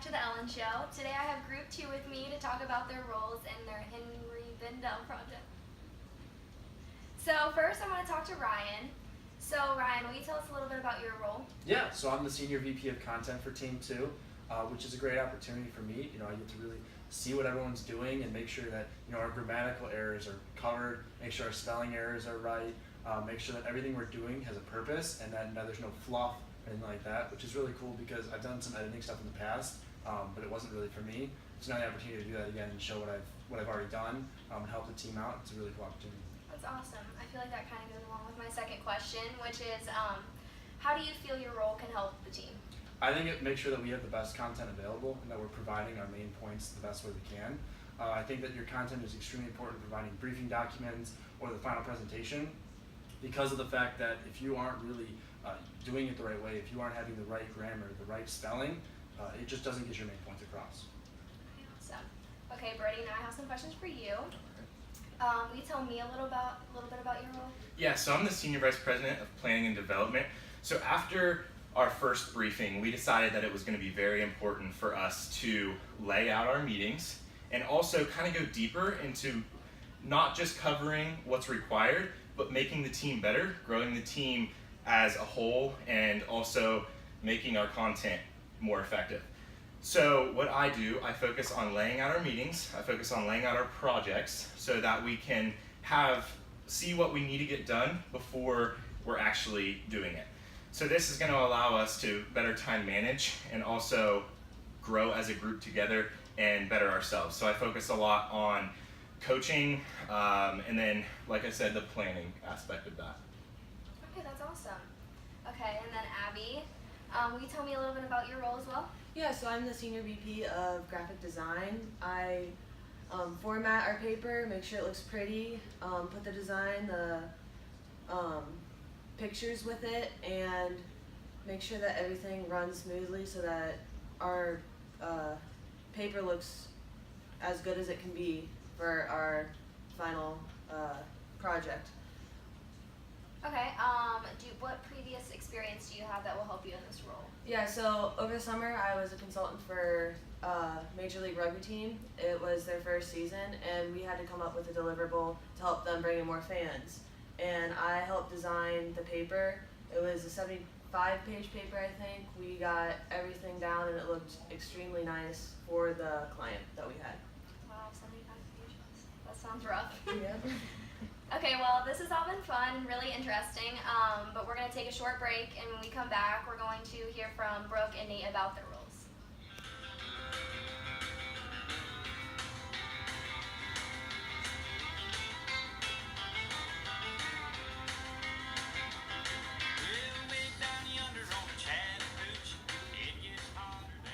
to the Ellen Show. Today I have Group 2 with me to talk about their roles in their Henry Bendel project. So first I want to talk to Ryan. So Ryan, will you tell us a little bit about your role? Yeah, so I'm the Senior VP of Content for Team 2, which is a great opportunity for me. I get to really see what everyone's doing and make sure that, our grammatical errors are covered, make sure our spelling errors are right, make sure that everything we're doing has a purpose and that there's no fluff or anything like that, which is really cool because I've done some editing stuff in the past, but it wasn't really for me. So now the opportunity to do that again and show what I've already done and help the team out, it's a really cool opportunity. That's awesome. I feel like that kind of goes along with my second question, which is how do you feel your role can help the team? I think it makes sure that we have the best content available and that we're providing our main points the best way we can. I think that your content is extremely important in providing briefing documents or the final presentation because of the fact that if you aren't really doing it the right way, if you aren't having the right grammar, the right spelling, it just doesn't get your main points across. Awesome. Okay, Brody, now I have some questions for you. Will you tell me a little bit about your role? Yeah, so I'm the Senior Vice President of Planning and Development. So after our first briefing, we decided that it was going to be very important for us to lay out our meetings and also kind of go deeper into not just covering what's required, but making the team better, growing the team as a whole, and also making our content more effective. So what I do, I focus on laying out our meetings, I focus on laying out our projects so that we can see what we need to get done before we're actually doing it. So this is going to allow us to better time manage and also grow as a group together and better ourselves. So I focus a lot on coaching and then, like I said, the planning aspect of that. Okay, that's awesome. Okay, and then Abby, will you tell me a little bit about your role as well? Yeah, so I'm the Senior VP of Graphic Design. I format our paper, make sure it looks pretty, put the design, the pictures with it, and make sure that everything runs smoothly so that our paper looks as good as it can be for our final project. Okay, what previous experience do you have that will help you in this role? Yeah, so over the summer I was a consultant for Major League Rugby team. It was their first season and we had to come up with a deliverable to help them bring in more fans. And I helped design the paper. It was a 75-page paper, I think. We got everything down and it looked extremely nice for the client that we had. Wow, 75 pages. That sounds rough. Yeah. Okay, well, this has all been fun and really interesting, but we're going to take a short break, and when we come back, we're going to hear from Brooke and Nate about their roles.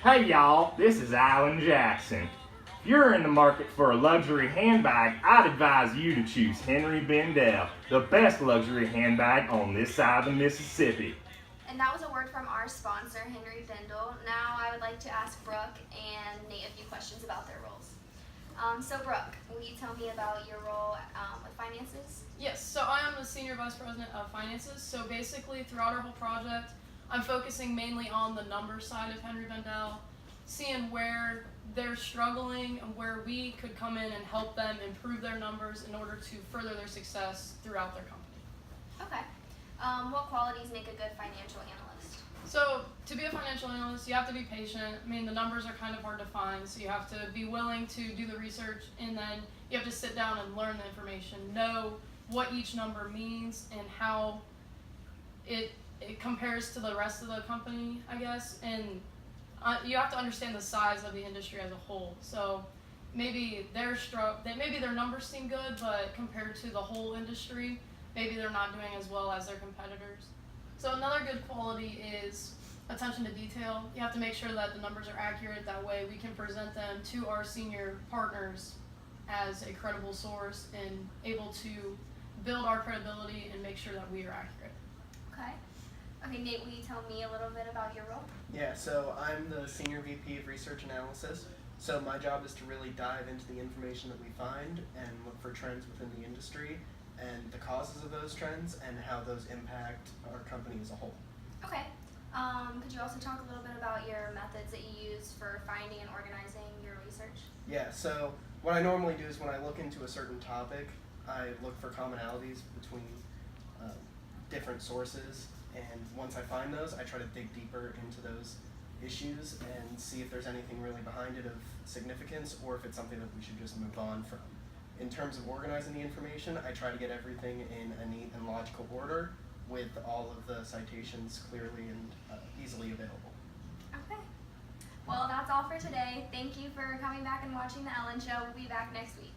Hey y'all, this is Alan Jackson. If you're in the market for a luxury handbag, I'd advise you to choose Henry Bendel, the best luxury handbag on this side of the Mississippi. And that was a word from our sponsor, Henry Bendel. Now I would like to ask Brooke and Nate a few questions about their roles. So Brooke, will you tell me about your role with finances? Yes, so I am the Senior Vice President of Finances. So basically throughout our whole project, I'm focusing mainly on the numbers side of Henry Bendel, seeing where they're struggling and where we could come in and help them improve their numbers in order to further their success throughout their company. Okay. What qualities make a good financial analyst? So to be a financial analyst, you have to be patient. I mean, the numbers are kind of hard to find, so you have to be willing to do the research, and then you have to sit down and learn the information, know what each number means and how it compares to the rest of the company, I guess, and you have to understand the size of the industry as a whole. So maybe their numbers seem good, but compared to the whole industry, maybe they're not doing as well as their competitors. So another good quality is attention to detail. You have to make sure that the numbers are accurate. That way we can present them to our senior partners as a credible source and able to build our credibility and make sure that we are accurate. Okay. Okay, Nate, will you tell me a little bit about your role? Yeah, so I'm the Senior VP of Research Analysis. So my job is to really dive into the information that we find and look for trends within the industry and the causes of those trends and how those impact our company as a whole. Okay. Could you also talk a little bit about your methods that you use for finding and organizing your research? Yeah, so what I normally do is when I look into a certain topic, I look for commonalities between different sources, and once I find those, I try to dig deeper into those issues and see if there's anything really behind it of significance or if it's something that we should just move on from. In terms of organizing the information, I try to get everything in a neat and logical order with all of the citations clearly and easily available. Okay. Well, that's all for today. Thank you for coming back and watching the Ellen Show. We'll be back next week.